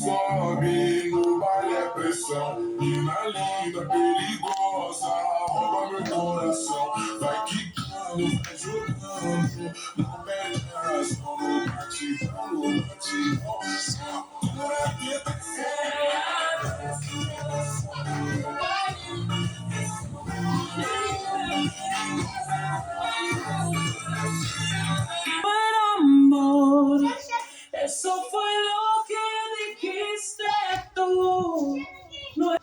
sobe, no baile é pressão. Mina linda, perigosa, rouba meu coração. Vai quicando, vai jogando, não perde a razão. No batidão, no batidão, segura a teta. Amor, eso fue lo que dijiste tú. No es